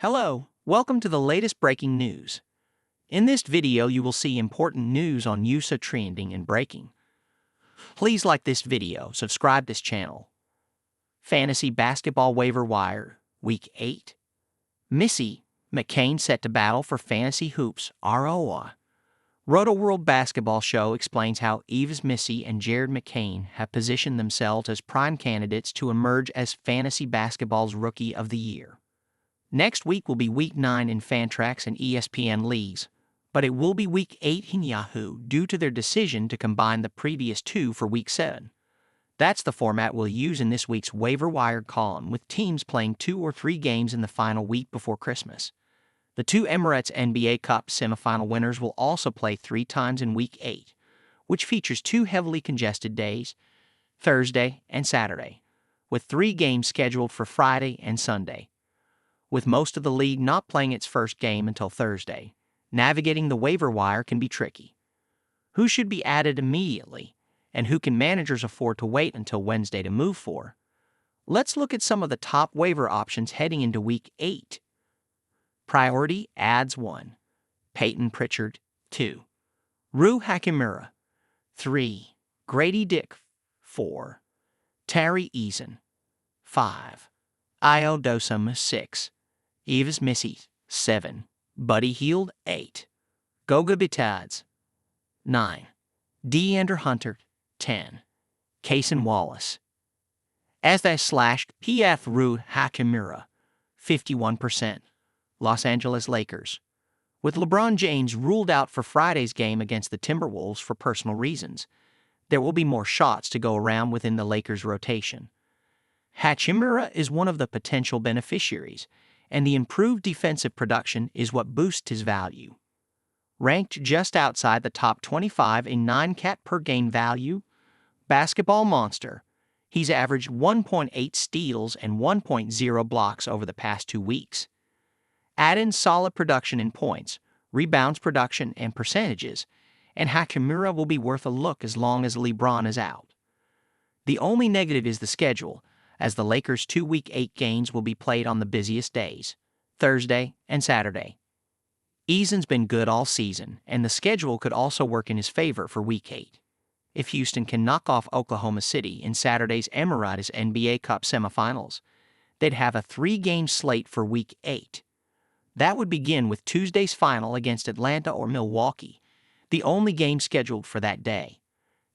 Hello, welcome to the latest breaking news. In this video, you will see important news on USA trending and breaking. Please like this video, subscribe this channel. Fantasy Basketball Waiver Wire, Week 8. Missy McCain set to battle for Fantasy Hoops, ROI. Roto World Basketball Show explains how Eve's Missy and Jared McCain have positioned themselves as prime candidates to emerge as Fantasy Basketball's Rookie of the Year. Next week will be Week 9 in Fantrax and ESPN leagues, but it will be Week 8 in Yahoo due to their decision to combine the previous two for Week 7. That's the format we'll use in this week's waiver wire column, with teams playing 2 or 3 games in the final week before Christmas. The two Emirates NBA Cup semifinal winners will also play 3 times in Week 8, which features 2 heavily congested days, Thursday and Saturday, with 3 games scheduled for Friday and Sunday. With most of the league not playing its first game until Thursday, navigating the waiver wire can be tricky. Who should be added immediately, and who can managers afford to wait until Wednesday to move for? Let's look at some of the top waiver options heading into Week 8. Priority adds 1. Peyton Pritchard, 2. Rui Hachimura, 3. Grady Dick, 4. Tari Eason, 5. Io Dosum, 6. Eve's Missy, 7. Buddy Hield, 8. Goga Bitadze, 9. Deandre Hunter, 10. Cason Wallace. As they slashed PF Rui Hachimura, 51%. Los Angeles Lakers. With LeBron James ruled out for Friday's game against the Timberwolves for personal reasons, there will be more shots to go around within the Lakers' rotation. Hachimura is one of the potential beneficiaries, and the improved defensive production is what boosts his value. Ranked just outside the top 25 in 9-cat per game value, Basketball Monster, he's averaged 1.8 steals and 1.0 blocks over the past 2 weeks. Add in solid production in points, rebounds production, and percentages, and Hachimura will be worth a look as long as LeBron is out. The only negative is the schedule, as the Lakers' 2 Week 8 games will be played on the busiest days, Thursday and Saturday. Eason's been good all season, and the schedule could also work in his favor for Week 8. If Houston can knock off Oklahoma City in Saturday's Emirates NBA Cup semifinals, they'd have a 3-game slate for Week 8. That would begin with Tuesday's final against Atlanta or Milwaukee, the only game scheduled for that day.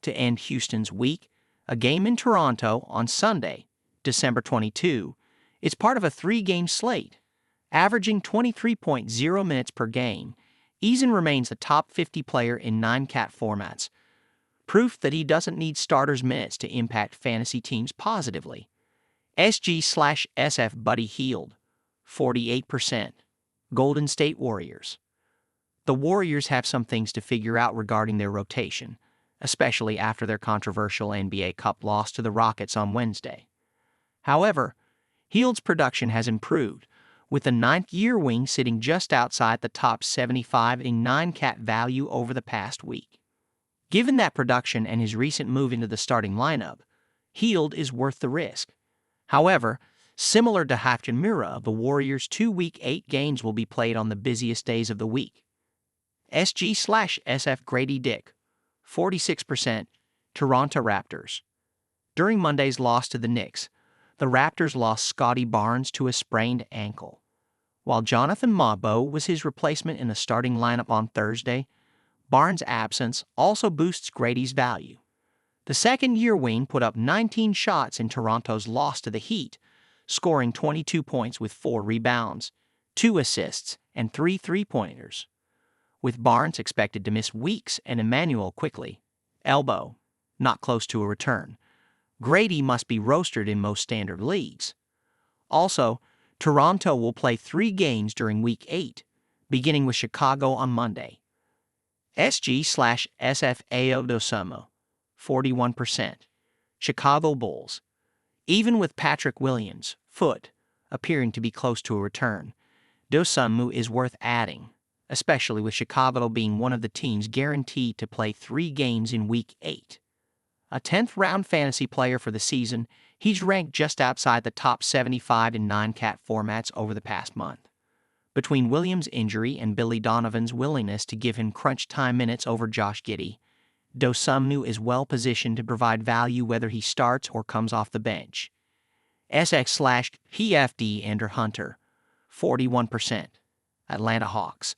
To end Houston's week, a game in Toronto on Sunday, December 22, is part of a 3-game slate. Averaging 23.0 minutes per game, Eason remains the top 50 player in 9-cat formats, proof that he doesn't need starters' minutes to impact fantasy teams positively. SG/SF Buddy Hield, 48%. Golden State Warriors. The Warriors have some things to figure out regarding their rotation, especially after their controversial NBA Cup loss to the Rockets on Wednesday. However, Hield's production has improved, with the 9th-year wing sitting just outside the top 75 in 9-cat value over the past week. Given that production and his recent move into the starting lineup, Hield is worth the risk. However, similar to Hachimura, the Warriors' 2 Week 8 games will be played on the busiest days of the week. SG/SF Grady Dick, 46%, Toronto Raptors. During Monday's loss to the Knicks, the Raptors lost Scotty Barnes to a sprained ankle. While Jonathan Mabo was his replacement in the starting lineup on Thursday, Barnes' absence also boosts Grady's value. The second-year wing put up 19 shots in Toronto's loss to the Heat, scoring 22 points with 4 rebounds, 2 assists, and 3 three-pointers. With Barnes expected to miss weeks and Emmanuel quickly, elbow, not close to a return, Grady must be rostered in most standard leagues. Also, Toronto will play 3 games during Week 8, beginning with Chicago on Monday. SG/SF Ao Dosunmu, 41%. Chicago Bulls. Even with Patrick Williams' foot appearing to be close to a return, Dosunmu is worth adding, especially with Chicago being one of the teams guaranteed to play 3 games in Week 8. A 10th-round fantasy player for the season, he's ranked just outside the top 75 in 9-cat formats over the past month. Between Williams' injury and Billy Donovan's willingness to give him crunch time minutes over Josh Giddey, Dosunmu is well positioned to provide value whether he starts or comes off the bench. SX/PFD Ender Hunter, 41%. Atlanta Hawks.